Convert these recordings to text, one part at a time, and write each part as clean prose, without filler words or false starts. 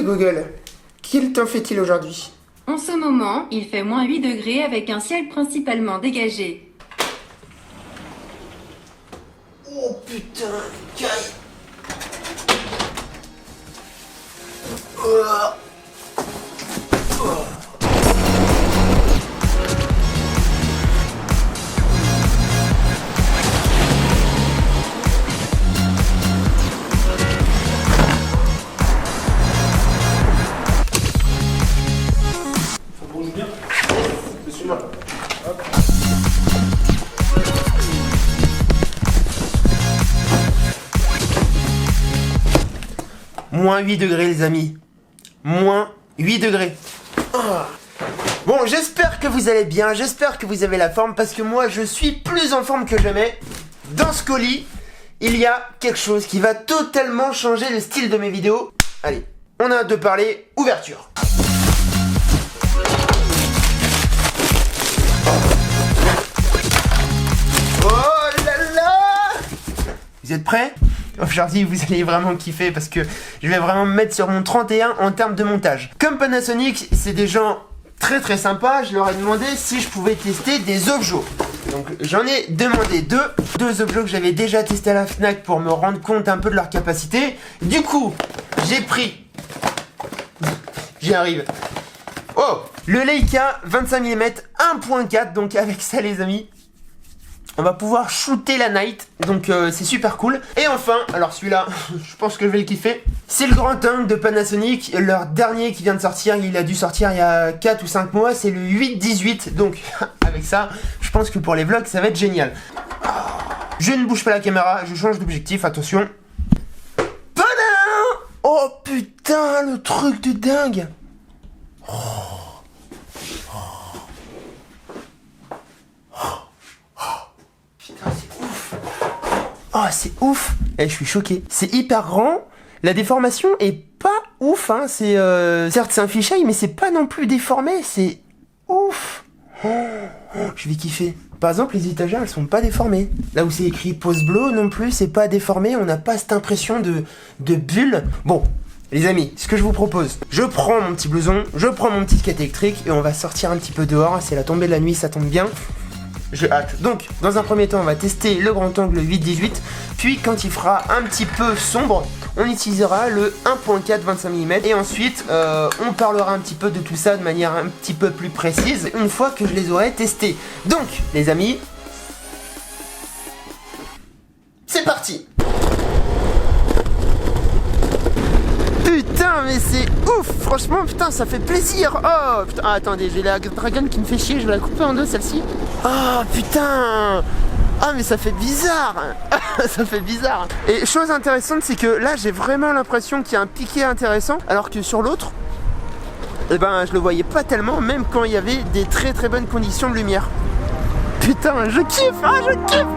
Google, quel temps fait-il aujourd'hui? En ce moment, il fait moins 8 degrés avec un ciel principalement dégagé. Oh putain, caille. Ça bouge bien. Suis-moi. Moins 8 degrés les amis. Moins 8 degrés. Ah. Bon, j'espère que vous allez bien, j'espère que vous avez la forme parce que moi je suis plus en forme que jamais. Dans ce colis, il y a quelque chose qui va totalement changer le style de mes vidéos. Allez, on a hâte de parler, ouverture. Oh là là! Vous êtes prêts? Aujourd'hui, vous allez vraiment kiffer parce que je vais vraiment me mettre sur mon 31 en termes de montage. Comme Panasonic, c'est des gens très très sympas, je leur ai demandé si je pouvais tester des objets. Donc j'en ai demandé deux objets que j'avais déjà testés à la Fnac pour me rendre compte un peu de leur capacité. Du coup, j'ai pris... J'y arrive. Oh, le Leica 25 mm 1.4, donc avec ça les amis, on va pouvoir shooter la night, donc c'est super cool. Et enfin, alors celui-là, je pense que je vais le kiffer. C'est le grand angle de Panasonic, leur dernier qui vient de sortir, il a dû sortir il y a 4 ou 5 mois, c'est le 8-18. Donc avec ça, je pense que pour les vlogs, ça va être génial. Je ne bouge pas la caméra, je change d'objectif, attention. Tadam! Oh putain, le truc de dingue. Putain, c'est ouf. Oh, c'est ouf. Eh, je suis choqué. C'est hyper grand. La déformation est pas ouf, hein. C'est certes c'est un fisheye, mais c'est pas non plus déformé. C'est ouf. Je vais kiffer. Par exemple, les étagères, elles sont pas déformées. Là où c'est écrit Pose Blow non plus, c'est pas déformé. On n'a pas cette impression de bulle. Bon, les amis, ce que je vous propose, je prends mon petit blouson, je prends mon petit skate électrique et on va sortir un petit peu dehors. C'est la tombée de la nuit, ça tombe bien. Je hâte. Donc, dans un premier temps, on va tester le grand angle 8-18. Puis, quand il fera un petit peu sombre, on utilisera le 1.4 25 mm. Et ensuite, on parlera un petit peu de tout ça de manière un petit peu plus précise une fois que je les aurai testés. Donc, les amis, c'est parti! Putain, mais c'est ouf! Franchement, putain, ça fait plaisir! Oh, putain, ah, attendez, j'ai la Dragon qui me fait chier, je vais la couper en deux, celle-ci. Oh, putain! Ah, mais ça fait bizarre! Ça fait bizarre! Et chose intéressante, c'est que là, j'ai vraiment l'impression qu'il y a un piqué intéressant, alors que sur l'autre, eh ben, je le voyais pas tellement, même quand il y avait des très très bonnes conditions de lumière. Putain, je kiffe! Ah, je kiffe!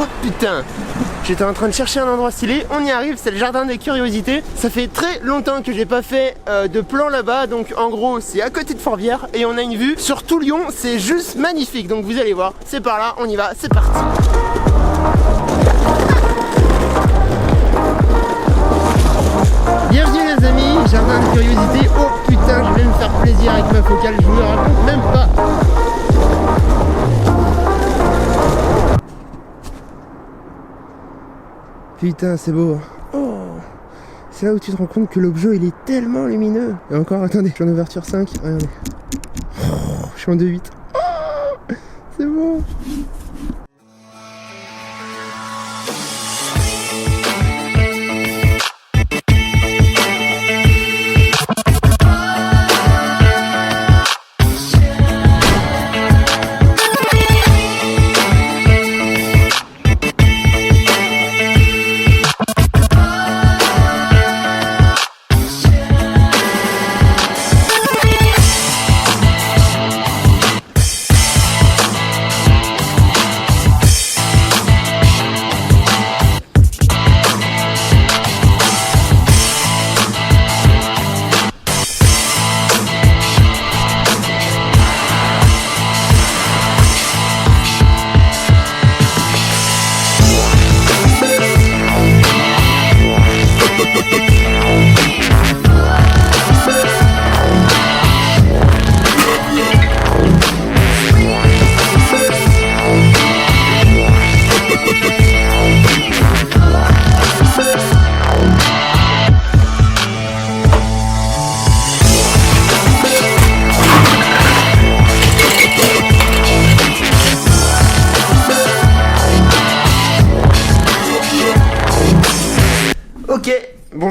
Oh putain, j'étais en train de chercher un endroit stylé, on y arrive, c'est le jardin des curiosités. Ça fait très longtemps que j'ai pas fait de plan là-bas, donc en gros c'est à côté de Fourvière et on a une vue sur tout Lyon, c'est juste magnifique. Donc vous allez voir, c'est par là, on y va, c'est parti. Bienvenue les amis, jardin de curiosités. Oh putain, je vais me faire plaisir avec ma focale, je vous le raconte même pas. Putain, c'est beau. Oh, c'est là où tu te rends compte que l'objet il est tellement lumineux. Et encore, attendez, je suis en ouverture 5. Regardez. Oh, je suis en 2.8. Oh, c'est beau.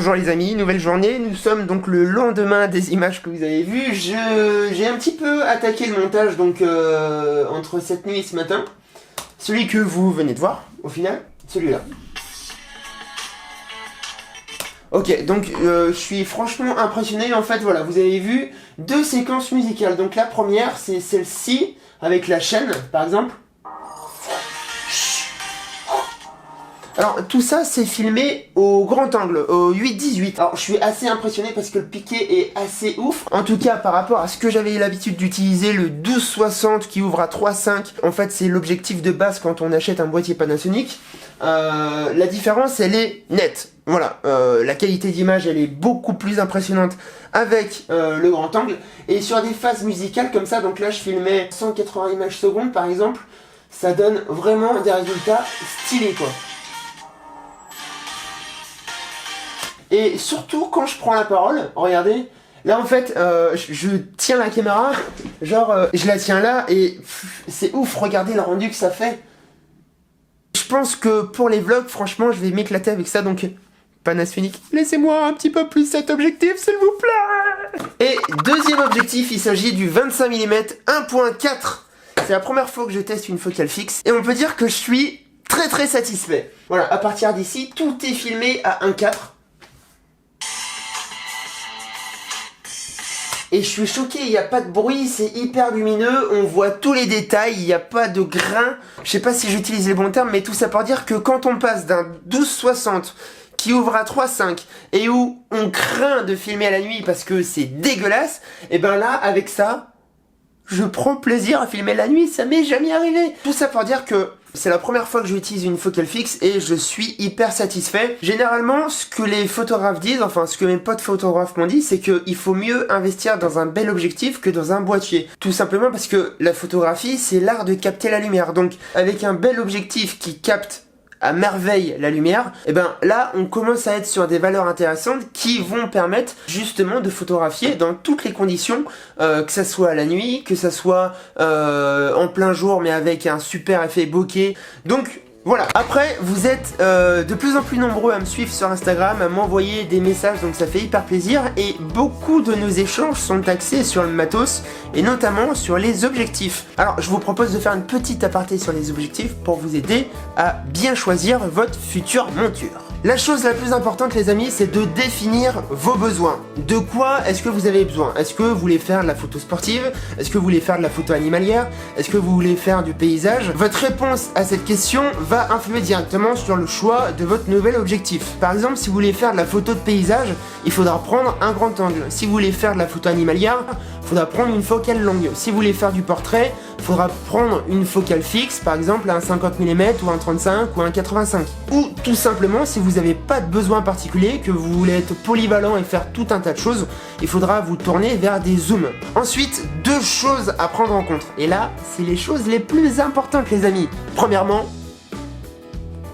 Bonjour les amis, nouvelle journée, nous sommes donc le lendemain des images que vous avez vues. J'ai un petit peu attaqué le montage donc entre cette nuit et ce matin. Celui que vous venez de voir, au final, celui-là. Ok, donc je suis franchement impressionné. En fait, voilà, vous avez vu 2 séquences musicales. Donc la première, c'est celle-ci, avec la chaîne, par exemple. Alors tout ça c'est filmé au grand angle, au 8-18. Alors je suis assez impressionné parce que le piqué est assez ouf. En tout cas par rapport à ce que j'avais l'habitude d'utiliser, le 12-60 qui ouvre à 3.5. En fait c'est l'objectif de base quand on achète un boîtier Panasonic. La différence elle est nette. Voilà, la qualité d'image elle est beaucoup plus impressionnante avec le grand angle. Et sur des phases musicales comme ça, donc là je filmais 180 images secondes par exemple. Ça donne vraiment des résultats stylés quoi. Et surtout quand je prends la parole, regardez, là en fait je tiens la caméra, genre je la tiens là et c'est ouf, regardez le rendu que ça fait. Je pense que pour les vlogs, franchement je vais m'éclater avec ça, donc Panasonic, laissez-moi un petit peu plus cet objectif s'il vous plaît. Et deuxième objectif, il s'agit du 25 mm 1.4. C'est la première fois que je teste une focale fixe et on peut dire que je suis très satisfait. Voilà, à partir d'ici, tout est filmé à 1.4. Et je suis choqué, il n'y a pas de bruit, c'est hyper lumineux, on voit tous les détails, il n'y a pas de grains. Je sais pas si j'utilise les bons termes, mais tout ça pour dire que quand on passe d'un 12-60 qui ouvre à 3.5 et où on craint de filmer à la nuit parce que c'est dégueulasse, et ben là, avec ça, je prends plaisir à filmer la nuit, ça m'est jamais arrivé. Tout ça pour dire que c'est la première fois que j'utilise une focale fixe et je suis hyper satisfait. Généralement, ce que les photographes disent, enfin ce que mes potes photographes m'ont dit, c'est qu'il faut mieux investir dans un bel objectif que dans un boîtier. Tout simplement parce que la photographie, c'est l'art de capter la lumière. Donc avec un bel objectif qui capte à merveille la lumière, et ben là on commence à être sur des valeurs intéressantes qui vont permettre justement de photographier dans toutes les conditions, que ça soit la nuit, que ça soit en plein jour mais avec un super effet bokeh. Donc voilà, après vous êtes de plus en plus nombreux à me suivre sur Instagram, à m'envoyer des messages, donc ça fait hyper plaisir, et beaucoup de nos échanges sont axés sur le matos et notamment sur les objectifs. Alors je vous propose de faire une petite aparté sur les objectifs pour vous aider à bien choisir votre future monture. La chose la plus importante les amis, c'est de définir vos besoins. De quoi est-ce que vous avez besoin? Est-ce que vous voulez faire de la photo sportive? Est-ce que vous voulez faire de la photo animalière? Est-ce que vous voulez faire du paysage? Votre réponse à cette question va influer directement sur le choix de votre nouvel objectif. Par exemple, si vous voulez faire de la photo de paysage, il faudra prendre un grand angle. Si vous voulez faire de la photo animalière, il faudra prendre une focale longue. Si vous voulez faire du portrait, il faudra prendre une focale fixe, par exemple un 50 mm ou un 35 ou un 85. Ou tout simplement, si vous n'avez pas de besoin particulier, que vous voulez être polyvalent et faire tout un tas de choses, il faudra vous tourner vers des zooms. Ensuite, 2 choses à prendre en compte. Et là, c'est les choses les plus importantes les amis. Premièrement,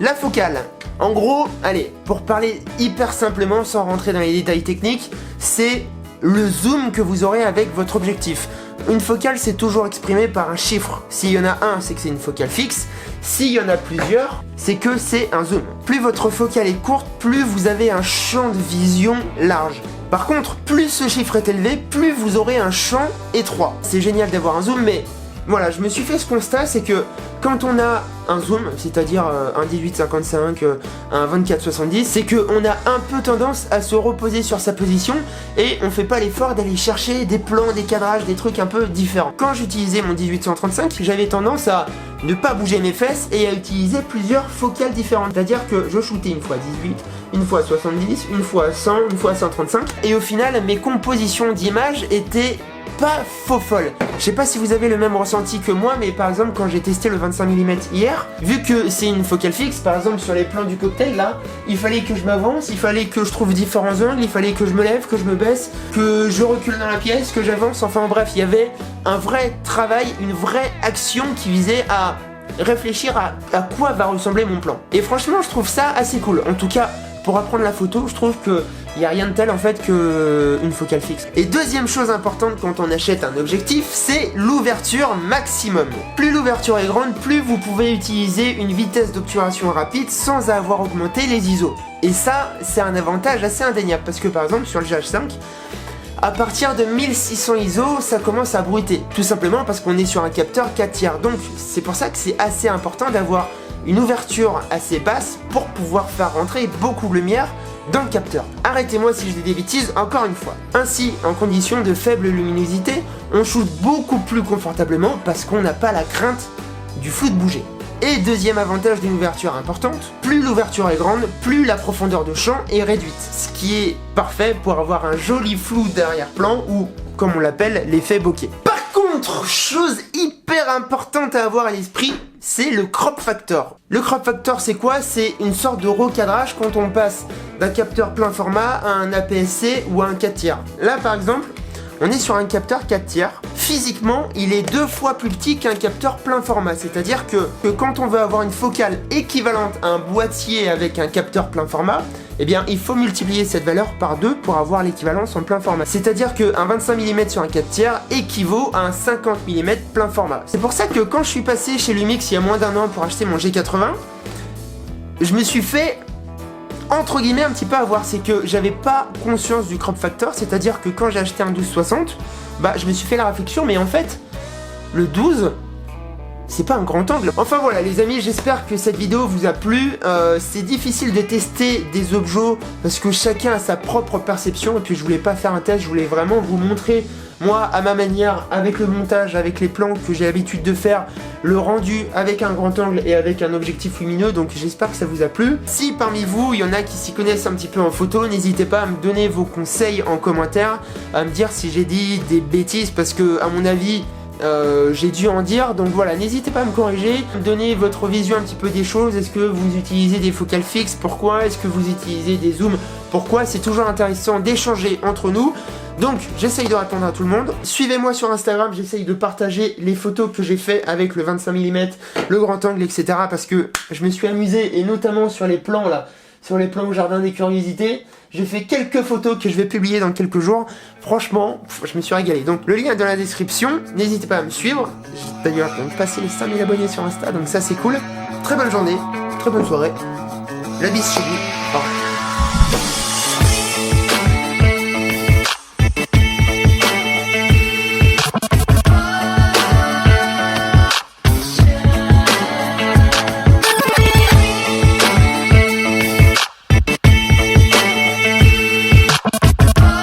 la focale. En gros, allez, pour parler hyper simplement, sans rentrer dans les détails techniques, c'est le zoom que vous aurez avec votre objectif. Une focale, c'est toujours exprimé par un chiffre. S'il y en a un, c'est que c'est une focale fixe. S'il y en a plusieurs, c'est que c'est un zoom. Plus votre focale est courte, plus vous avez un champ de vision large. Par contre, plus ce chiffre est élevé, plus vous aurez un champ étroit. C'est génial d'avoir un zoom, mais voilà, je me suis fait ce constat, c'est que quand on a un zoom, c'est-à-dire un 18-55, un 24-70, c'est qu'on a un peu tendance à se reposer sur sa position et on fait pas l'effort d'aller chercher des plans, des cadrages, des trucs un peu différents. Quand j'utilisais mon 18-135, j'avais tendance à ne pas bouger mes fesses et à utiliser plusieurs focales différentes. C'est-à-dire que je shootais une fois 18, une fois 70, une fois 100, une fois 135 et au final mes compositions d'images étaient pas faux folle. Je sais pas si vous avez le même ressenti que moi, mais par exemple quand j'ai testé le 25 mm hier, vu que c'est une focale fixe, par exemple sur les plans du cocktail là, il fallait que je m'avance, il fallait que je trouve différents angles, il fallait que je me lève, que je me baisse, que je recule dans la pièce, que j'avance, enfin bref, il y avait un vrai travail, une vraie action qui visait à réfléchir à quoi va ressembler mon plan. Et franchement je trouve ça assez cool. En tout cas, pour apprendre la photo, je trouve que il n'y a rien de tel en fait qu'une focale fixe. Et deuxième chose importante quand on achète un objectif, c'est l'ouverture maximum. Plus l'ouverture est grande, plus vous pouvez utiliser une vitesse d'obturation rapide sans avoir augmenté les ISO. Et ça, c'est un avantage assez indéniable parce que par exemple sur le GH5, à partir de 1600 ISO, ça commence à bruiter. Tout simplement parce qu'on est sur un capteur 4 tiers. Donc c'est pour ça que c'est assez important d'avoir une ouverture assez basse pour pouvoir faire rentrer beaucoup de lumière dans le capteur. Arrêtez-moi si je dis des bêtises encore une fois. Ainsi, en condition de faible luminosité, on shoot beaucoup plus confortablement parce qu'on n'a pas la crainte du flou de bouger. Et deuxième avantage d'une ouverture importante, plus l'ouverture est grande, plus la profondeur de champ est réduite. Ce qui est parfait pour avoir un joli flou d'arrière-plan ou, comme on l'appelle, l'effet bokeh. Par contre, chose hyper importante à avoir à l'esprit, c'est le crop factor. Le crop factor, c'est quoi? C'est une sorte de recadrage quand on passe d'un capteur plein format à un APS-C ou à un 4 tiers. Là, par exemple, on est sur un capteur 4 tiers. Physiquement, il est 2 fois plus petit qu'un capteur plein format. C'est-à-dire que quand on veut avoir une focale équivalente à un boîtier avec un capteur plein format, eh bien, il faut multiplier cette valeur par 2 pour avoir l'équivalence en plein format. C'est-à-dire qu'un 25 mm sur un 4 tiers équivaut à un 50 mm plein format. C'est pour ça que quand je suis passé chez Lumix il y a moins d'1 an pour acheter mon G80, je me suis fait entre guillemets un petit peu avoir, c'est que j'avais pas conscience du crop factor, c'est-à-dire que quand j'ai acheté un 12-60, bah je me suis fait la réflexion, mais en fait, le 12, c'est pas un grand angle. Enfin voilà les amis, j'espère que cette vidéo vous a plu. C'est difficile de tester des objets parce que chacun a sa propre perception et puis je voulais pas faire un test, je voulais vraiment vous montrer moi à ma manière, avec le montage, avec les plans que j'ai l'habitude de faire, le rendu avec un grand angle et avec un objectif lumineux, donc j'espère que ça vous a plu. Si parmi vous il y en a qui s'y connaissent un petit peu en photo, n'hésitez pas à me donner vos conseils en commentaire, à me dire si j'ai dit des bêtises parce que à mon avis j'ai dû en dire, donc voilà, n'hésitez pas à me corriger, me donner votre vision un petit peu des choses. Est-ce que vous utilisez des focales fixes? Pourquoi? Est-ce que vous utilisez des zooms? Pourquoi? C'est toujours intéressant d'échanger entre nous. Donc j'essaye de répondre à tout le monde. Suivez-moi sur Instagram, j'essaye de partager les photos que j'ai fait avec le 25 mm, le grand angle, etc. parce que je me suis amusé, et notamment sur les plans là, sur les plans au jardin des curiosités. J'ai fait quelques photos que je vais publier dans quelques jours. Franchement, je me suis régalé. Donc le lien est dans la description. N'hésitez pas à me suivre. D'ailleurs, je viens de passer les 5000 abonnés sur Insta, donc ça c'est cool. Très bonne journée, très bonne soirée. La bise chez vous. Au revoir.